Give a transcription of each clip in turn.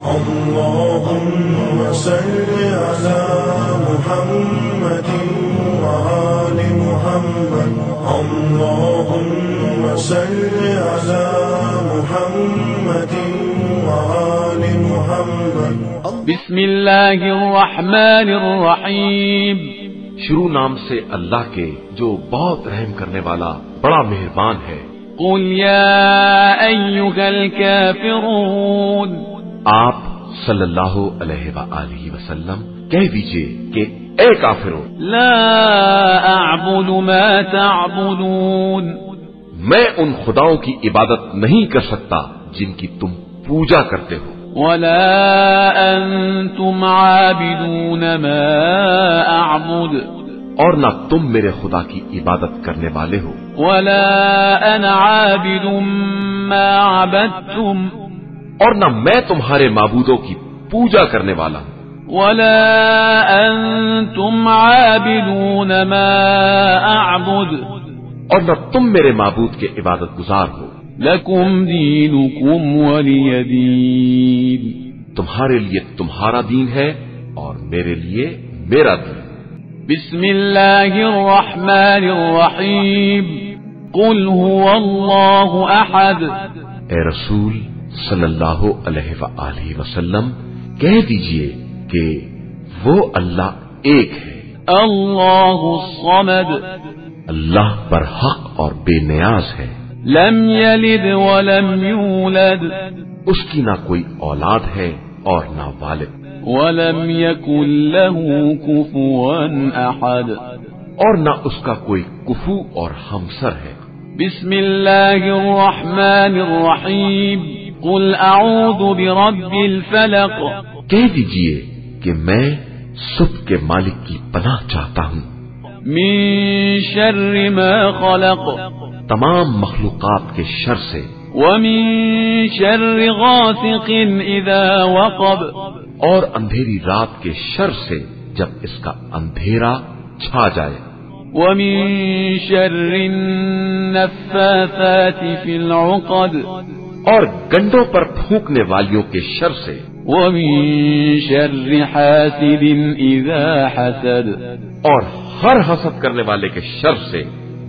اللهم صل على محمد وآل محمد اللهم صل على محمد وآل محمد بسم اللہ الرحمن الرحیم، شروع نام سے اللہ کے جو بہت رحم کرنے والا بڑا مہربان ہے۔ قل یا ایھا الکافرون، آپ صلی اللہ علیہ وآلہ وسلم کہہ دیجئے کہ اے کافروں، لا اعبد ما تعبدون، میں ان خداؤں کی عبادت نہیں کر سکتا جن کی تم پوجا کرتے ہو، ولا انتم عابدون ما اعبد، اور نہ تم میرے خدا کی عبادت کرنے والے ہو، ولا انا عابد ما عبدتم، اور نہ میں تمہارے معبودوں کی پوجا کرنے والا ہوں، ولا انتم عابدون ما اعبد، اور نہ تم میرے معبود کے عبادت گزار ہو، لکم دینکم ولی دین، تمہارے لیے تمہارا دین ہے اور میرے لیے میرا دین۔ بسم اللہ الرحمن الرحیم، قل هو اللہ احد، اے رسول صلی اللہ علیہ وآلہ وسلم کہہ دیجئے کہ وہ اللہ ایک ہے، اللہ الصمد، اللہ برحق اور بے نیاز ہے، لم یلد ولم یولد، اس کی نہ کوئی اولاد ہے اور نہ والد، ولم یکن له کفوا احد، اور نہ اس کا کوئی کفو اور ہمسر ہے۔ بسم اللہ الرحمن الرحیم، قل اعوذ برب الفلق، کہہ دیجئے کہ میں صبح کے مالک کی پناہ چاہتا ہوں، من شر ما خلق، تمام مخلوقات کے شر سے، ومن شر غاسق اذا وقب، اور اندھیری رات کے شر سے جب اس کا اندھیرا چھا جائے، ومن شر النفاثات في العقد، اور گنڈوں پر پھونکنے والیوں کے شر سے، ومن شر حاسد اذا حسد، اور ہر حسد کرنے والے کے شر سے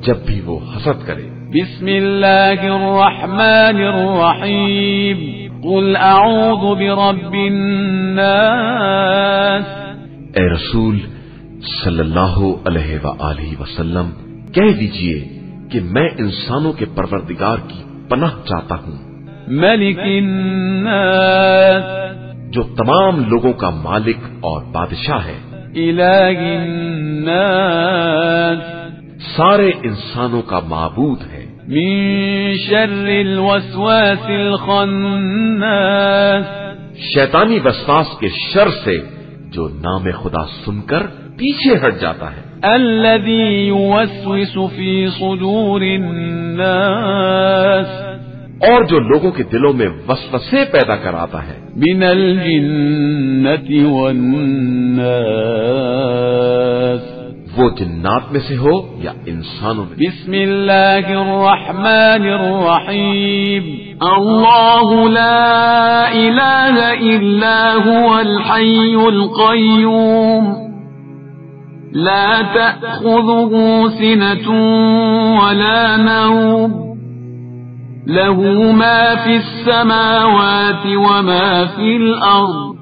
جب بھی وہ حسد کرے۔ بسم اللہ الرحمن الرحیم، قل اعوذ برب الناس، اے رسول صلی اللہ علیہ وآلہ وسلم کہہ دیجئے کہ میں انسانوں کے پروردگار کی پناہ چاہتا ہوں، ملک الناس، جو تمام لوگوں کا مالک اور بادشاہ ہے، الہ الناس، سارے انسانوں کا معبود ہے، من شر الوسواس الخناس، شیطانی وسواس کے شر سے جو نام خدا سن کر پیچھے ہٹ جاتا ہے، الذي يوسوس في صدور الناس، اور جو لوگوں کے دلوں میں وسوسے پیدا کراتا ہے، من الجنة والناس، وہ جنات میں سے ہو یا انسانوں میں۔ بسم اللہ الرحمن الرحیم، اللہ لا الہ الا هو الحی القیوم، لا تأخذه سنة ولا نوم، له ما في السماوات وما في الأرض،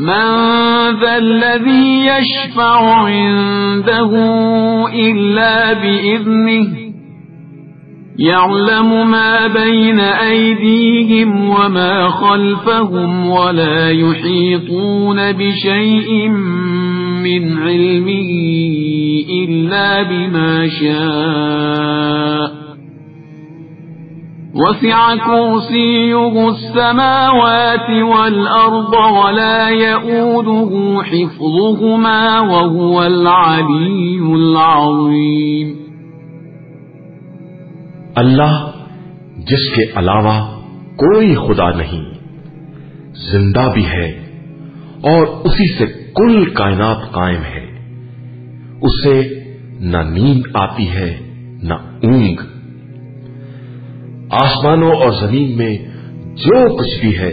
من ذا الذي يشفع عنده إلا بإذنه، يعلم ما بين أيديهم وما خلفهم، ولا يحيطون بشيء من علمه إلا بما شاء، وسع كرسيه السماوات والأرض ولا يؤوده حفظهما وهو العلي العظيم۔ اللہ جس کے علاوہ کوئی خدا نہیں، زندہ بھی ہے اور اسی سے کل کائنات قائم ہے، اسے نہ نیند آتی ہے نہ اونگ، آسمانوں اور زمین میں جو کچھ بھی ہے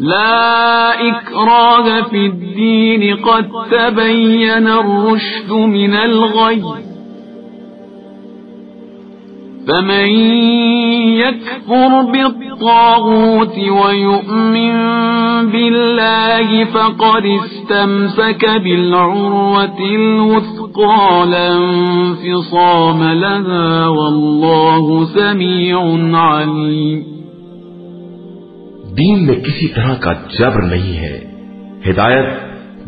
لا إكراه في الدين قد تبين الرشد من الغي فمن يكفر بالطاغوت ويؤمن بالله فقد استمسك بالعروة الوثقى لا انفصام لها والله سميع عليم۔ دین میں کسی طرح کا جبر نہیں ہے، ہدایت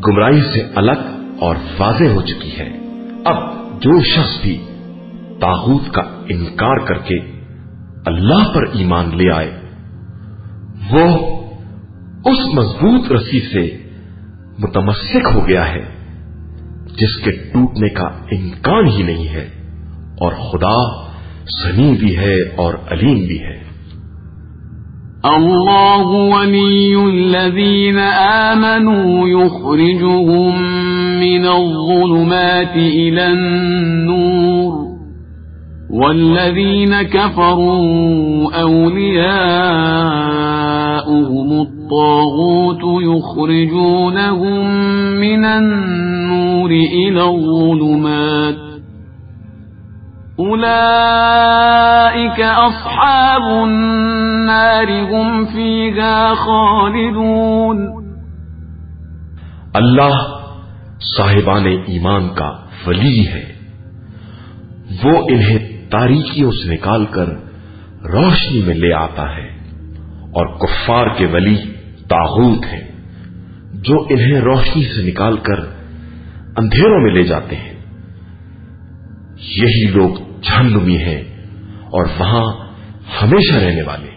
گمراہی سے الگ اور واضح ہو چکی ہے۔ اب جو شخص بھی طاغوت کا انکار کر کے اللہ پر ایمان لے آئے وہ اس مضبوط رسی سے متمسک ہو گیا ہے جس کے ٹوٹنے کا امکان ہی نہیں ہے، اور خدا سمیع بھی ہے اور علیم بھی ہے۔ الله ولي الذين آمنوا يخرجهم من الظلمات إلى النور والذين كفروا أولياؤهم الطاغوت يخرجونهم من النور إلى الظلمات أولئك أصحاب النار هم فيها خالدون۔ اللہ صاحبان ایمان کا ولی ہے، وہ انہیں تاریکیوں سے نکال کر روشنی میں لے آتا ہے، اور کفار کے ولی طاغوت ہیں جو انہیں روشنی سے نکال کر اندھیروں میں لے جاتے ہیں۔ یہی لوگ جہنمی ہیں اور وہاں ہمیشہ رہنے والے ہیں۔